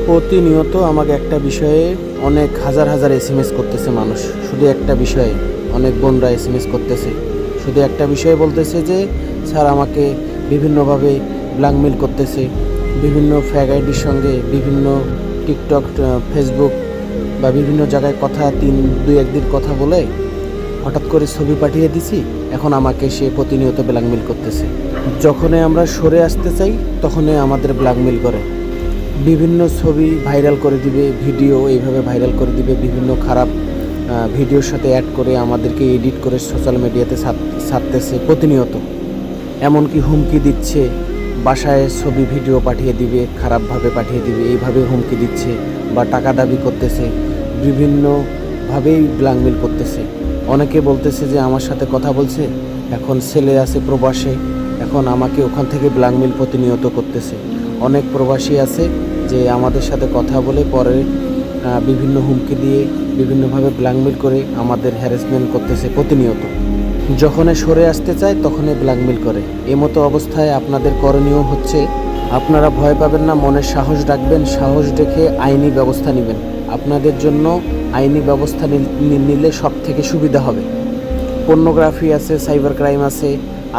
প্রতিনিয়ত আমাকে একটা বিষয়ে অনেক হাজার হাজার এসএমএস করতেছে মানুষ। শুধু একটা বিষয়ে অনেক বোনরা এসএমএস করতেছে, শুধু একটা বিষয়ে বলতেছে যে স্যার আমাকে বিভিন্নভাবে ব্ল্যাকমেল করতেছে, বিভিন্ন ফ্যাগ আইডির সঙ্গে বিভিন্ন টিকটক, ফেসবুক বা বিভিন্ন জায়গায় কথা দুই একদিন কথা বলে হঠাৎ করে ছবি পাঠিয়ে দিছি, এখন আমাকে সে প্রতিনিয়ত ব্ল্যাকমেল করতেছে। যখনই আমরা সরে আসতে চাই তখনই আমাদের ব্ল্যাকমেল করে, বিভিন্ন ছবি ভাইরাল করে দিবে, ভিডিও এইভাবে ভাইরাল করে দিবে, বিভিন্ন খারাপ ভিডিওর সাথে অ্যাড করে আমাদেরকে এডিট করে সোশ্যাল মিডিয়াতে ছাড়তেছে প্রতিনিয়ত। এমনকি হুমকি দিচ্ছে, বাসায় ছবি ভিডিও পাঠিয়ে দিবে, খারাপভাবে পাঠিয়ে দিবে, এইভাবে হুমকি দিচ্ছে বা টাকা দাবি করতেছে, বিভিন্নভাবেই ব্ল্যাকমেল করতেছে। অনেকে বলতেছে যে আমার সাথে কথা বলছে, এখন ছেলে আছে প্রবাসে, এখন আমাকে ওখান থেকে ব্ল্যাকমেল প্রতিনিয়ত করতেছে। অনেক প্রবাসী আছে যে আমাদের সাথে কথা বলে পরে বিভিন্ন হুমকি দিয়ে বিভিন্নভাবে ব্ল্যাকমেল করে আমাদের হ্যারাসমেন্ট করতেছে প্রতিনিয়ত। যখনই সরে আসতে চায় তখনই ব্ল্যাকমেল করে। এমতো অবস্থায় আপনাদের করণীয় হচ্ছে, আপনারা ভয় পাবেন না, মনের সাহস রাখবেন, সাহস রেখে আইনি ব্যবস্থা নেবেন। আপনাদের জন্য আইনি ব্যবস্থা নিলে সব থেকে সুবিধা হবে। পর্নোগ্রাফি আছে, সাইবার ক্রাইম আছে,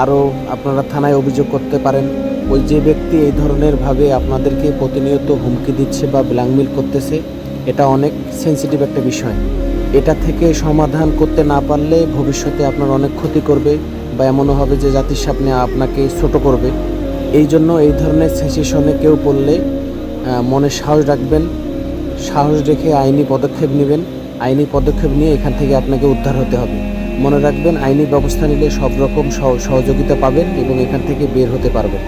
আরও আপনারা থানায় অভিযোগ করতে পারেন। ওই যে ব্যক্তি এই ধরনের ভাবে আপনাদেরকে প্রতিনিয়ত হুমকি দিচ্ছে বা ব্ল্যাকমেল করতেছে, এটা অনেক সেন্সিটিভ একটা বিষয়। এটা থেকে সমাধান করতে না পারলে ভবিষ্যতে আপনার অনেক ক্ষতি করবে বা এমনও হবে যে জাতির সামনে আপনাকে ছোট করবে। এই জন্য এই ধরনের সিচুয়েশনে কেউ পড়লে মনে সাহস রাখবেন, সাহস রেখে আইনি পদক্ষেপ নেবেন। আইনি পদক্ষেপ নিয়ে এখান থেকে আপনাকে উদ্ধার হতে হবে। মনে রাখবেন, আইনি ব্যবস্থা নিলে সব রকম সহযোগিতা পাবেন এবং এখান থেকে বের হতে পারবেন।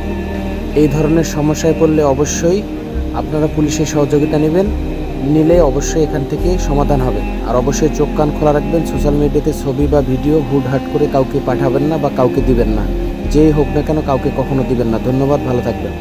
এই ধরনের সমস্যায় পড়লে অবশ্যই আপনারা পুলিশের সহযোগিতা নেবেন, নিলে অবশ্যই এখান থেকে সমাধান হবে। আর অবশ্যই চোখ কান খোলা রাখবেন, সোশ্যাল মিডিয়াতে ছবি বা ভিডিও হুটহাট করে কাউকে পাঠাবেন না বা কাউকে দিবেন না। যেই হোক না কেন কাউকে কখনো দিবেন না। ধন্যবাদ, ভালো থাকবেন।